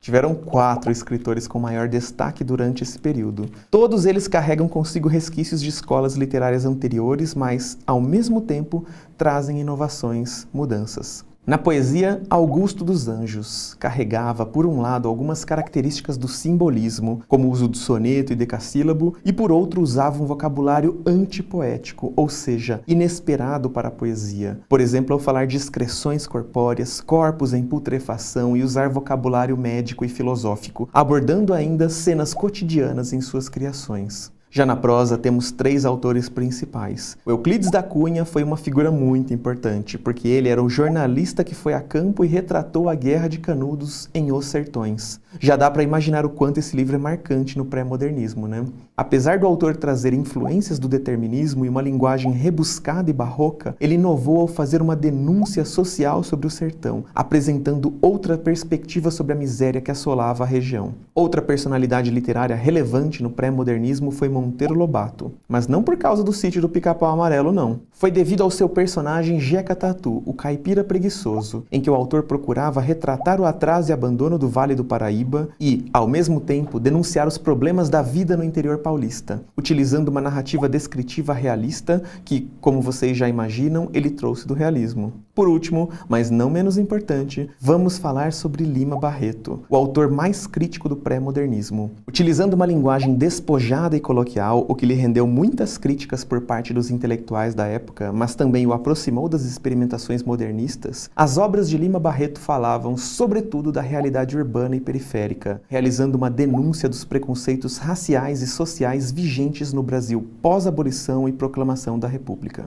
Tiveram 4 escritores com maior destaque durante esse período. Todos eles carregam consigo resquícios de escolas literárias anteriores, mas, ao mesmo tempo, trazem inovações, mudanças. Na poesia, Augusto dos Anjos carregava, por um lado, algumas características do simbolismo, como o uso do soneto e decassílabo, e por outro usava um vocabulário antipoético, ou seja, inesperado para a poesia. Por exemplo, ao falar de excreções corpóreas, corpos em putrefação e usar vocabulário médico e filosófico, abordando ainda cenas cotidianas em suas criações. Já na prosa, temos 3 autores principais. O Euclides da Cunha foi uma figura muito importante, porque ele era o jornalista que foi a campo e retratou a Guerra de Canudos em Os Sertões. Já dá para imaginar o quanto esse livro é marcante no pré-modernismo, né? Apesar do autor trazer influências do determinismo e uma linguagem rebuscada e barroca, ele inovou ao fazer uma denúncia social sobre o sertão, apresentando outra perspectiva sobre a miséria que assolava a região. Outra personalidade literária relevante no pré-modernismo foi Monteiro Lobato, mas não por causa do Sítio do Pica-Pau Amarelo, não. Foi devido ao seu personagem Jeca Tatu, o caipira preguiçoso, em que o autor procurava retratar o atraso e abandono do Vale do Paraíba e, ao mesmo tempo, denunciar os problemas da vida no interior paulista, utilizando uma narrativa descritiva realista que, como vocês já imaginam, ele trouxe do realismo. Por último, mas não menos importante, vamos falar sobre Lima Barreto, o autor mais crítico do pré-modernismo. Utilizando uma linguagem despojada e coloquial, o que lhe rendeu muitas críticas por parte dos intelectuais da época, mas também o aproximou das experimentações modernistas, as obras de Lima Barreto falavam sobretudo da realidade urbana e periférica, realizando uma denúncia dos preconceitos raciais e sociais vigentes no Brasil pós-abolição e proclamação da República.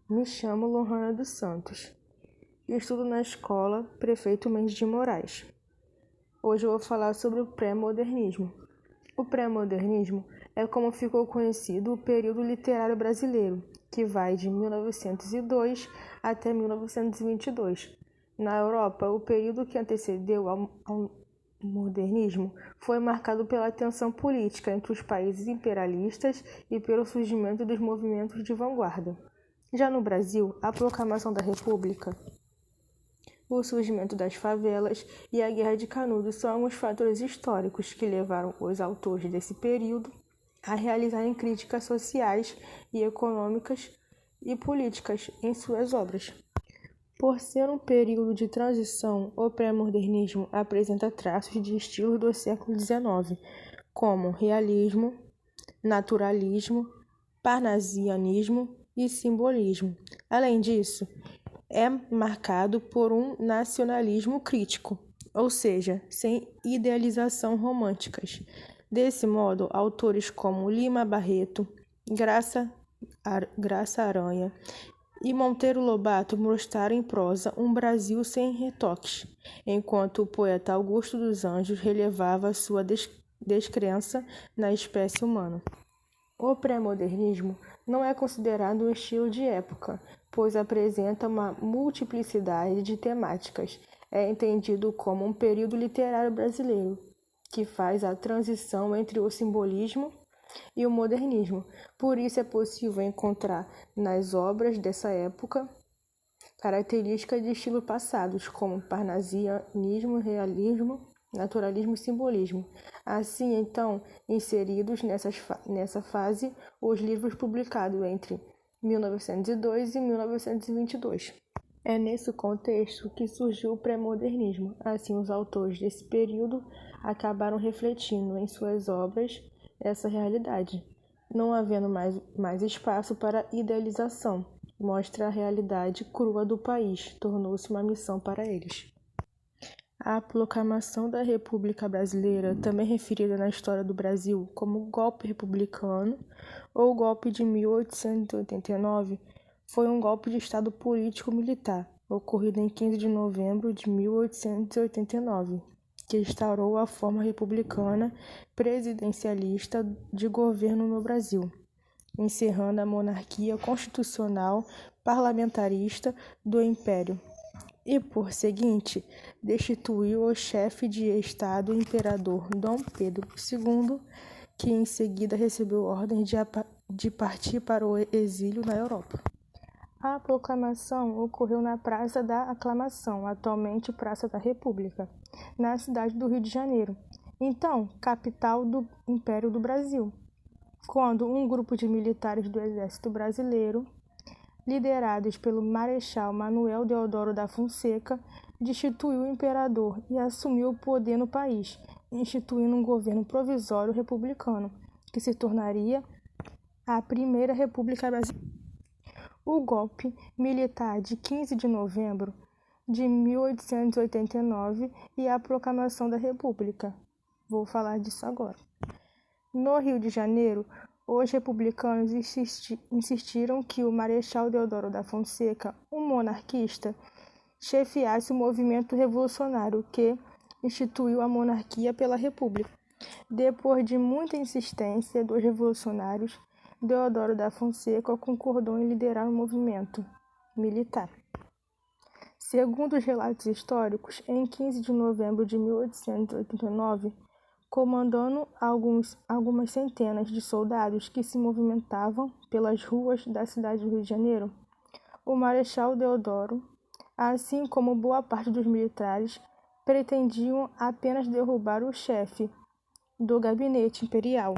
Me chamo Lohana dos Santos e estudo na escola Prefeito Mendes de Moraes. Hoje eu vou falar sobre o pré-modernismo. O pré-modernismo é como ficou conhecido o período literário brasileiro, que vai de 1902 até 1922. Na Europa, o período que antecedeu ao modernismo foi marcado pela tensão política entre os países imperialistas e pelo surgimento dos movimentos de vanguarda. Já no Brasil, a proclamação da República, o surgimento das favelas e a Guerra de Canudos são os fatores históricos que levaram os autores desse período a realizarem críticas sociais e econômicas e políticas em suas obras. Por ser um período de transição, o pré-modernismo apresenta traços de estilos do século XIX, como realismo, naturalismo, parnasianismo e simbolismo. Além disso, é marcado por um nacionalismo crítico, ou seja, sem idealização românticas. Desse modo, autores como Lima Barreto, Graça Aranha e Monteiro Lobato mostraram em prosa um Brasil sem retoques, enquanto o poeta Augusto dos Anjos relevava sua descrença na espécie humana. O pré-modernismo não é considerado um estilo de época, pois apresenta uma multiplicidade de temáticas. É entendido como um período literário brasileiro, que faz a transição entre o simbolismo e o modernismo. Por isso é possível encontrar nas obras dessa época características de estilo passados, como parnasianismo, realismo, naturalismo e simbolismo. Assim, então, inseridos nessa fase, os livros publicados entre 1902 e 1922. É nesse contexto que surgiu o pré-modernismo. Assim, os autores desse período acabaram refletindo em suas obras essa realidade, não havendo mais espaço para idealização. Mostra a realidade crua do país, tornou-se uma missão para eles. A proclamação da República Brasileira, também referida na história do Brasil como golpe republicano ou golpe de 1889, foi um golpe de Estado político-militar, ocorrido em 15 de novembro de 1889, que instaurou a forma republicana presidencialista de governo no Brasil, encerrando a monarquia constitucional parlamentarista do Império. E, por seguinte, destituiu o chefe de Estado, o imperador Dom Pedro II, que em seguida recebeu ordem de partir para o exílio na Europa. A proclamação ocorreu na Praça da Aclamação, atualmente Praça da República, na cidade do Rio de Janeiro, então capital do Império do Brasil, quando um grupo de militares do Exército Brasileiro, liderados pelo Marechal Manuel Deodoro da Fonseca, destituiu o imperador e assumiu o poder no país, instituindo um governo provisório republicano, que se tornaria a Primeira República Brasileira. O golpe militar de 15 de novembro de 1889 e a proclamação da República. Vou falar disso agora. No Rio de Janeiro, os republicanos insistiram que o Marechal Deodoro da Fonseca, um monarquista, chefiasse o movimento revolucionário que instituiu a monarquia pela República. Depois de muita insistência dos revolucionários, Deodoro da Fonseca concordou em liderar o movimento militar. Segundo os relatos históricos, em 15 de novembro de 1889, comandando algumas centenas de soldados que se movimentavam pelas ruas da cidade do Rio de Janeiro, o Marechal Deodoro, assim como boa parte dos militares, pretendiam apenas derrubar o chefe do gabinete imperial,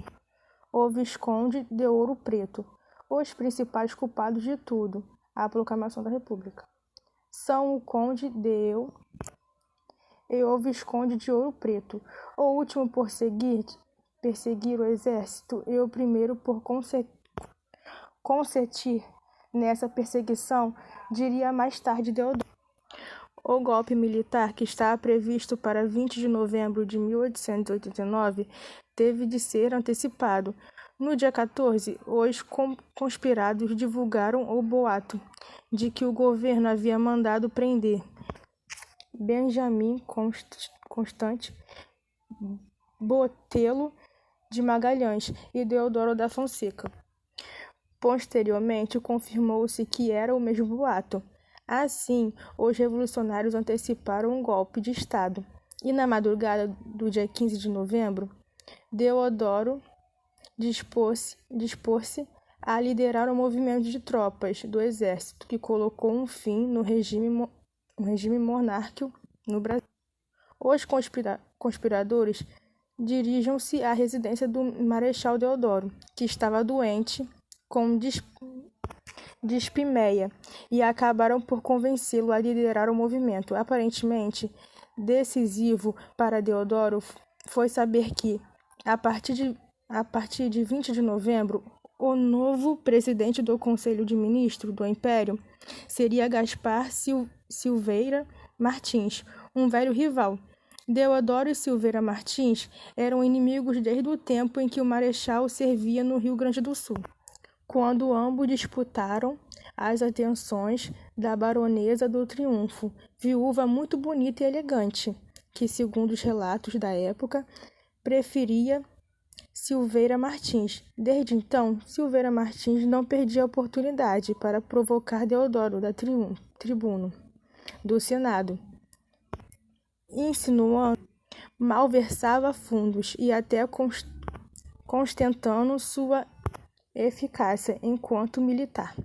o Visconde de Ouro Preto. Os principais culpados de tudo, a proclamação da República, são o Conde de Eu e o Visconde de Ouro Preto, o último por perseguir o exército e o primeiro por consentir nessa perseguição, diria mais tarde Deodoro. O golpe militar, que estava previsto para 20 de novembro de 1889, teve de ser antecipado. No dia 14, os conspirados divulgaram o boato de que o governo havia mandado prender Benjamin Constant Botelho de Magalhães e Deodoro da Fonseca. Posteriormente, confirmou-se que era o mesmo boato. Assim, os revolucionários anteciparam um golpe de Estado, e na madrugada do dia 15 de novembro, Deodoro dispôs-se a liderar um movimento de tropas do exército que colocou um fim no regime monárquico no Brasil. Os conspiradores dirigiam-se à residência do Marechal Deodoro, que estava doente com dispneia, e acabaram por convencê-lo a liderar o movimento. Aparentemente, decisivo para Deodoro foi saber que, a partir de 20 de novembro, o novo presidente do Conselho de Ministros do Império seria Gaspar Silveira Martins, um velho rival. Deodoro e Silveira Martins eram inimigos desde o tempo em que o Marechal servia no Rio Grande do Sul, quando ambos disputaram as atenções da Baronesa do Triunfo, viúva muito bonita e elegante, que, segundo os relatos da época, preferia Silveira Martins. Desde então, Silveira Martins não perdia a oportunidade para provocar Deodoro da tribuna do Senado, insinuando malversava fundos e até constantando sua eficácia enquanto militar.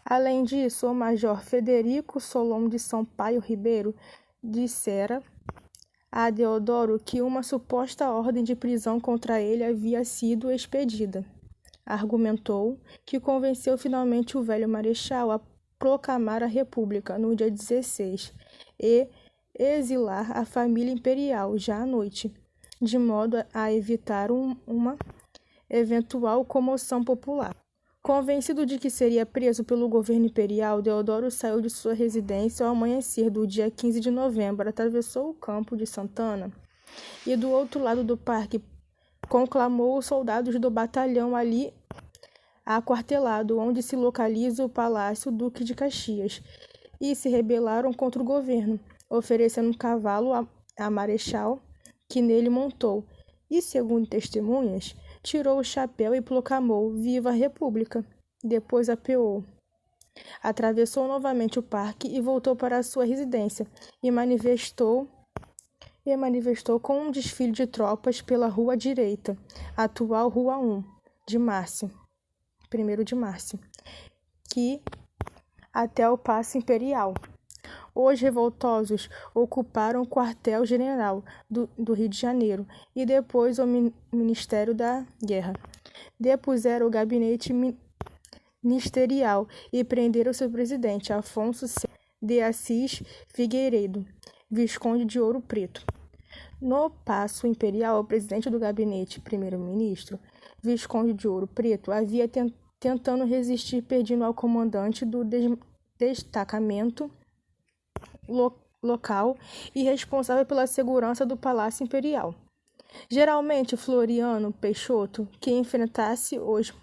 Além disso, o major Frederico Solon de Sampaio Ribeiro dissera a Deodoro que uma suposta ordem de prisão contra ele havia sido expedida. Argumentou que convenceu finalmente o velho marechal a proclamar a República no dia 16 e exilar a família imperial já à noite, de modo a evitar uma eventual comoção popular. Convencido de que seria preso pelo governo imperial, Deodoro saiu de sua residência ao amanhecer do dia 15 de novembro, atravessou o Campo de Santana e, do outro lado do parque, conclamou os soldados do batalhão ali aquartelado, onde se localiza o Palácio Duque de Caxias, e se rebelaram contra o governo, oferecendo um cavalo a marechal, que nele montou, e, segundo testemunhas, tirou o chapéu e proclamou "Viva a República!". Depois apeou. Atravessou novamente o parque e voltou para a sua residência e manifestou com um desfile de tropas pela Rua Direita, atual Rua 1 de Março, 1º de março, que até o Paço Imperial. Os revoltosos ocuparam o quartel-general do Rio de Janeiro e depois o Ministério da Guerra. Depuseram o gabinete ministerial e prenderam seu presidente, Afonso de Assis Figueiredo, Visconde de Ouro Preto. No Paço Imperial, o presidente do gabinete, primeiro-ministro, Visconde de Ouro Preto, havia tentando resistir, pedindo ao comandante do destacamento local e responsável pela segurança do Palácio Imperial. Geralmente, Floriano Peixoto, que enfrentasse os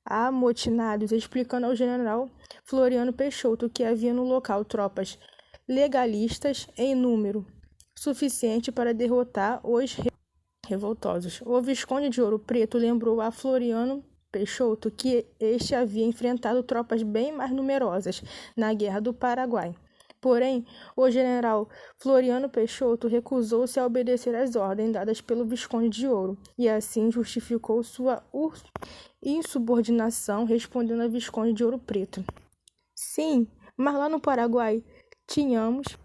amotinados, explicando ao general Floriano Peixoto que havia no local tropas legalistas em número suficiente para derrotar os revoltosos. O Visconde de Ouro Preto lembrou a Floriano Peixoto que este havia enfrentado tropas bem mais numerosas na Guerra do Paraguai. Porém, o general Floriano Peixoto recusou-se a obedecer às ordens dadas pelo Visconde de Ouro e assim justificou sua insubordinação, respondendo a Visconde de Ouro Preto: sim, mas lá no Paraguai tínhamos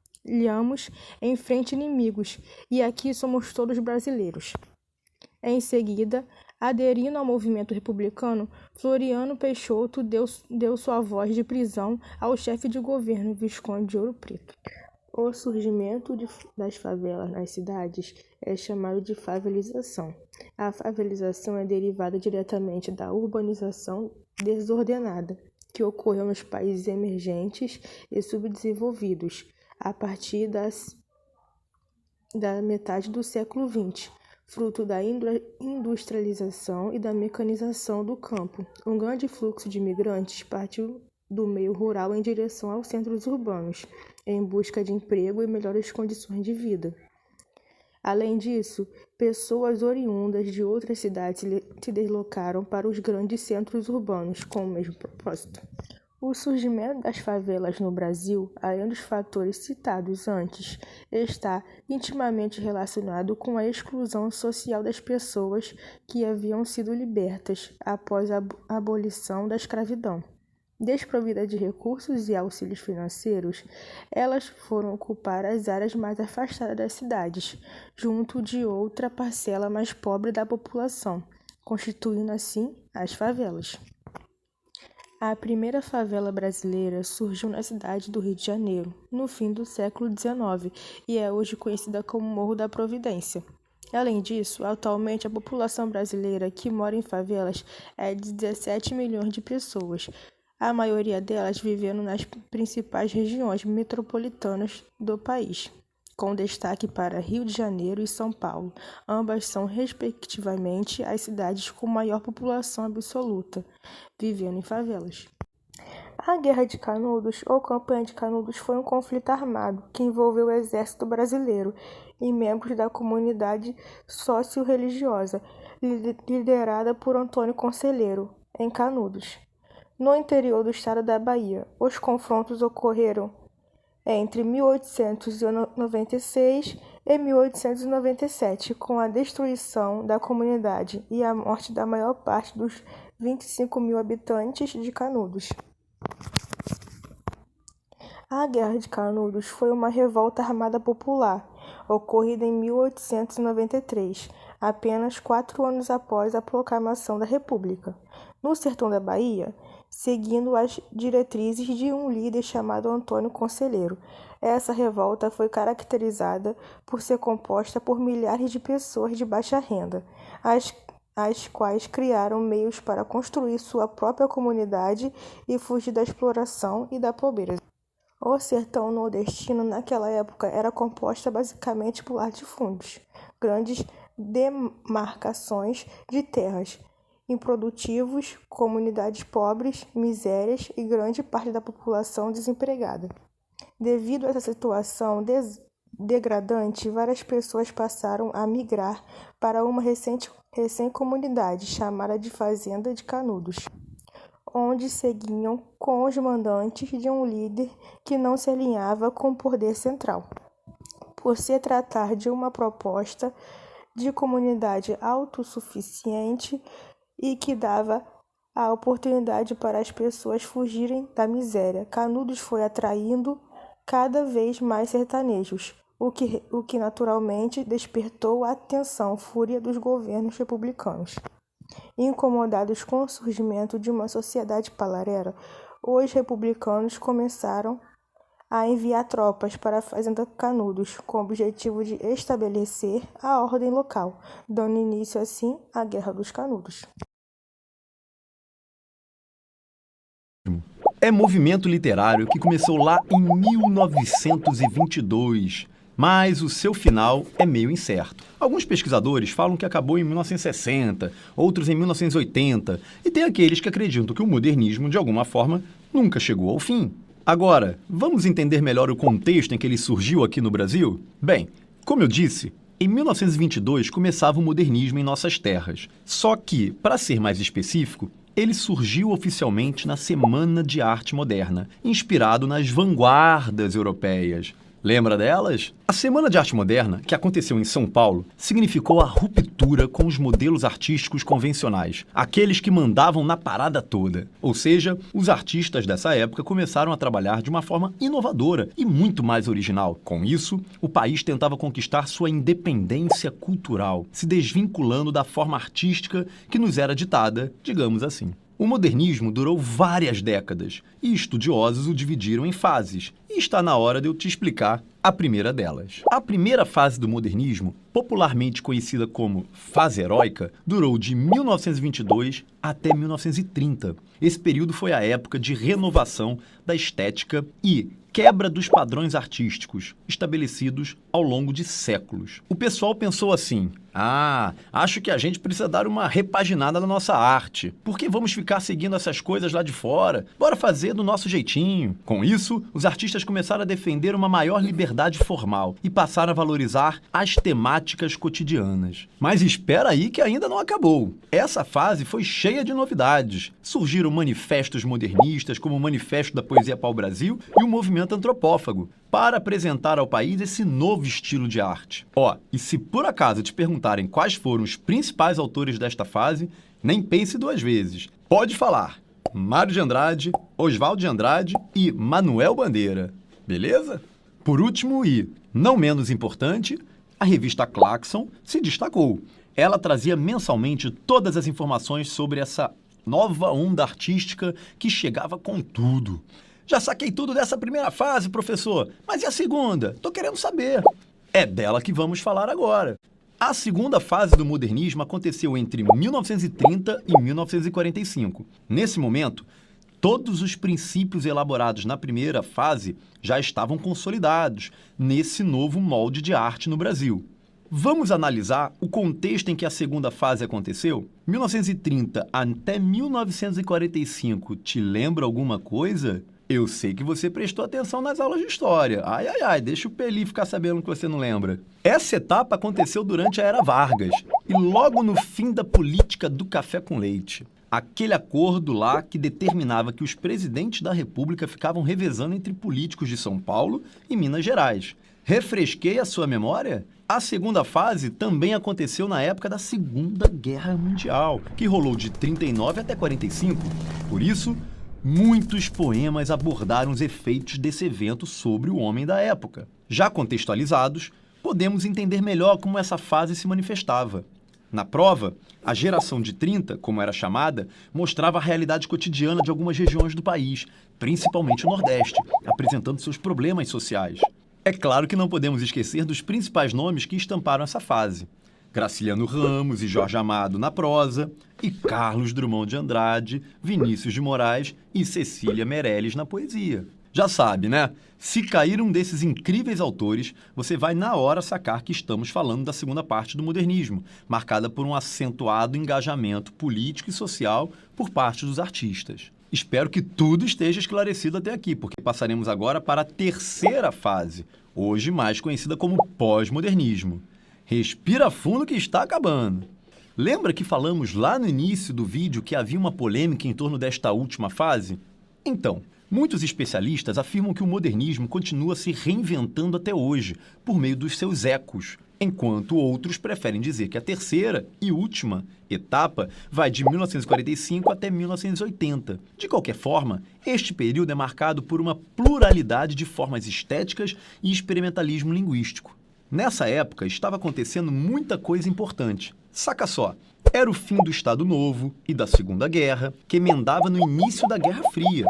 em frente inimigos, e aqui somos todos brasileiros. Em seguida, aderindo ao movimento republicano, Floriano Peixoto deu sua voz de prisão ao chefe de governo, Visconde de Ouro Preto. O surgimento das favelas nas cidades é chamado de favelização. A favelização é derivada diretamente da urbanização desordenada, que ocorreu nos países emergentes e subdesenvolvidos, a partir da metade do século XX, fruto da industrialização e da mecanização do campo. Um grande fluxo de imigrantes partiu do meio rural em direção aos centros urbanos, em busca de emprego e melhores condições de vida. Além disso, pessoas oriundas de outras cidades se deslocaram para os grandes centros urbanos com o mesmo propósito. O surgimento das favelas no Brasil, além dos fatores citados antes, está intimamente relacionado com a exclusão social das pessoas que haviam sido libertas após a abolição da escravidão. Desprovidas de recursos e auxílios financeiros, elas foram ocupar as áreas mais afastadas das cidades, junto de outra parcela mais pobre da população, constituindo assim as favelas. A primeira favela brasileira surgiu na cidade do Rio de Janeiro, no fim do século XIX, e é hoje conhecida como Morro da Providência. Além disso, atualmente a população brasileira que mora em favelas é de 17 milhões de pessoas, a maioria delas vivendo nas principais regiões metropolitanas do país, com destaque para Rio de Janeiro e São Paulo. Ambas são, respectivamente, as cidades com maior população absoluta, vivendo em favelas. A Guerra de Canudos, ou Campanha de Canudos, foi um conflito armado que envolveu o exército brasileiro e membros da comunidade socio-religiosa, liderada por Antônio Conselheiro, em Canudos, no interior do estado da Bahia. Os confrontos ocorreram entre 1896 e 1897, com a destruição da comunidade e a morte da maior parte dos 25 mil habitantes de Canudos. A Guerra de Canudos foi uma revolta armada popular, ocorrida em 1893, apenas 4 anos após a proclamação da República, no sertão da Bahia, seguindo as diretrizes de um líder chamado Antônio Conselheiro. Essa revolta foi caracterizada por ser composta por milhares de pessoas de baixa renda, as quais criaram meios para construir sua própria comunidade e fugir da exploração e da pobreza. O sertão nordestino naquela época era composta basicamente por latifúndios, grandes demarcações de terras, improdutivos, comunidades pobres, misérias e grande parte da população desempregada. Devido a essa situação degradante, várias pessoas passaram a migrar para uma recém-comunidade chamada de Fazenda de Canudos, onde seguiam com os mandantes de um líder que não se alinhava com o poder central. Por se tratar de uma proposta de comunidade autossuficiente e que dava a oportunidade para as pessoas fugirem da miséria. Canudos foi atraindo cada vez mais sertanejos, o que naturalmente despertou a atenção, fúria dos governos republicanos. Incomodados com o surgimento de uma sociedade paralela, os republicanos começaram a enviar tropas para a fazenda Canudos, com o objetivo de estabelecer a ordem local, dando início assim à Guerra dos Canudos. É movimento literário que começou lá em 1922, mas o seu final é meio incerto. Alguns pesquisadores falam que acabou em 1960, outros em 1980, e tem aqueles que acreditam que o modernismo, de alguma forma, nunca chegou ao fim. Agora, vamos entender melhor o contexto em que ele surgiu aqui no Brasil? Bem, como eu disse, em 1922 começava o modernismo em nossas terras. Só que, para ser mais específico, ele surgiu oficialmente na Semana de Arte Moderna, inspirado nas vanguardas europeias. Lembra delas? A Semana de Arte Moderna, que aconteceu em São Paulo, significou a ruptura com os modelos artísticos convencionais, aqueles que mandavam na parada toda. Ou seja, os artistas dessa época começaram a trabalhar de uma forma inovadora e muito mais original. Com isso, o país tentava conquistar sua independência cultural, se desvinculando da forma artística que nos era ditada, digamos assim. O modernismo durou várias décadas e estudiosos o dividiram em fases, e está na hora de eu te explicar a primeira delas. A primeira fase do modernismo, popularmente conhecida como fase heróica, durou de 1922 até 1930. Esse período foi a época de renovação da estética e quebra dos padrões artísticos estabelecidos ao longo de séculos. O pessoal pensou assim: acho que a gente precisa dar uma repaginada na nossa arte. Por que vamos ficar seguindo essas coisas lá de fora? Bora fazer do nosso jeitinho. Com isso, os artistas começaram a defender uma maior liberdade formal e passaram a valorizar as temáticas cotidianas. Mas espera aí que ainda não acabou. Essa fase foi cheia de novidades. Surgiram manifestos modernistas, como o Manifesto da Poesia Pau-Brasil e o Movimento Antropófago, para apresentar ao país esse novo estilo de arte. E se por acaso te perguntarem quais foram os principais autores desta fase, nem pense duas vezes. Pode falar: Mário de Andrade, Oswald de Andrade e Manuel Bandeira. Beleza? Por último e não menos importante, a revista Claxon se destacou. Ela trazia mensalmente todas as informações sobre essa nova onda artística que chegava com tudo. Já saquei tudo dessa primeira fase, professor, mas e a segunda? Tô querendo saber. É dela que vamos falar agora. A segunda fase do modernismo aconteceu entre 1930 e 1945. Nesse momento, todos os princípios elaborados na primeira fase já estavam consolidados nesse novo molde de arte no Brasil. Vamos analisar o contexto em que a segunda fase aconteceu? 1930 até 1945, te lembra alguma coisa? Eu sei que você prestou atenção nas aulas de história. Deixa o Peli ficar sabendo que você não lembra. Essa etapa aconteceu durante a Era Vargas e logo no fim da política do café com leite. Aquele acordo lá que determinava que os presidentes da República ficavam revezando entre políticos de São Paulo e Minas Gerais. Refresquei a sua memória? A segunda fase também aconteceu na época da Segunda Guerra Mundial, que rolou de 39 até 45. Por isso, muitos poemas abordaram os efeitos desse evento sobre o homem da época. Já contextualizados, podemos entender melhor como essa fase se manifestava. Na prova, a geração de 30, como era chamada, mostrava a realidade cotidiana de algumas regiões do país, principalmente o Nordeste, apresentando seus problemas sociais. É claro que não podemos esquecer dos principais nomes que estamparam essa fase: Graciliano Ramos e Jorge Amado na prosa, e Carlos Drummond de Andrade, Vinícius de Moraes e Cecília Meirelles na poesia. Já sabe, né? Se cair um desses incríveis autores, você vai na hora sacar que estamos falando da segunda parte do modernismo, marcada por um acentuado engajamento político e social por parte dos artistas. Espero que tudo esteja esclarecido até aqui, porque passaremos agora para a terceira fase, hoje mais conhecida como pós-modernismo. Respira fundo que está acabando. Lembra que falamos lá no início do vídeo que havia uma polêmica em torno desta última fase? Então, muitos especialistas afirmam que o modernismo continua se reinventando até hoje, por meio dos seus ecos. enquanto outros preferem dizer que a terceira e última etapa vai de 1945 até 1980. De qualquer forma, este período é marcado por uma pluralidade de formas estéticas e experimentalismo linguístico. Nessa época, estava acontecendo muita coisa importante. Saca só, era o fim do Estado Novo e da Segunda Guerra, que emendava no início da Guerra Fria.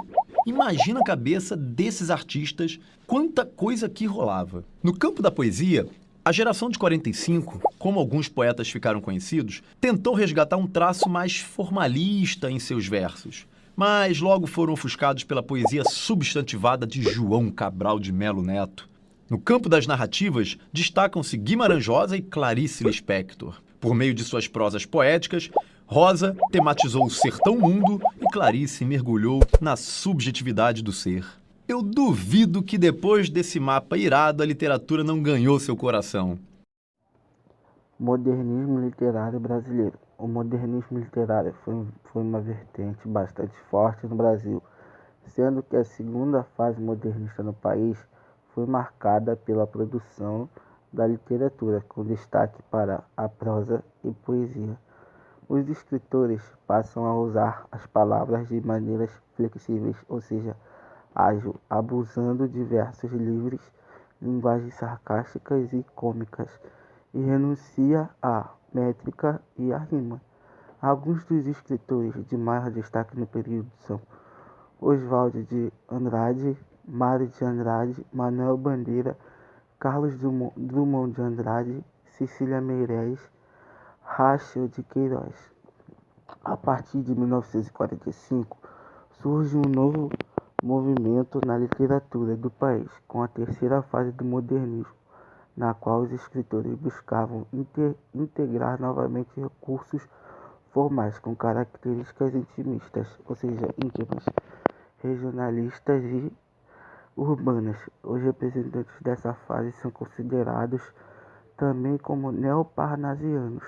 Imagina a cabeça desses artistas, quanta coisa que rolava. No campo da poesia, a geração de 45, como alguns poetas ficaram conhecidos, tentou resgatar um traço mais formalista em seus versos, mas logo foram ofuscados pela poesia substantivada de João Cabral de Melo Neto. No campo das narrativas, destacam-se Guimarães Rosa e Clarice Lispector. Por meio de suas prosas poéticas, Rosa tematizou o sertão mundo e Clarice mergulhou na subjetividade do ser. Eu duvido que depois desse mapa irado a literatura não ganhou seu coração. Modernismo literário brasileiro. O modernismo literário foi uma vertente bastante forte no Brasil, sendo que a segunda fase modernista no país foi marcada pela produção da literatura, com destaque para a prosa e poesia. Os escritores passam a usar as palavras de maneiras flexíveis, ou seja, ágil, abusando de versos livres, linguagens sarcásticas e cômicas, e renuncia à métrica e à rima. Alguns dos escritores de maior destaque no período são Oswald de Andrade, Mário de Andrade, Manuel Bandeira, Carlos Drummond de Andrade, Cecília Meirelles, Rachel de Queiroz. A partir de 1945, surge um novo movimento na literatura do país, com a terceira fase do modernismo, na qual os escritores buscavam integrar novamente recursos formais com características intimistas, ou seja, íntimas, regionalistas e urbanas. Os representantes dessa fase são considerados também como neoparnasianos.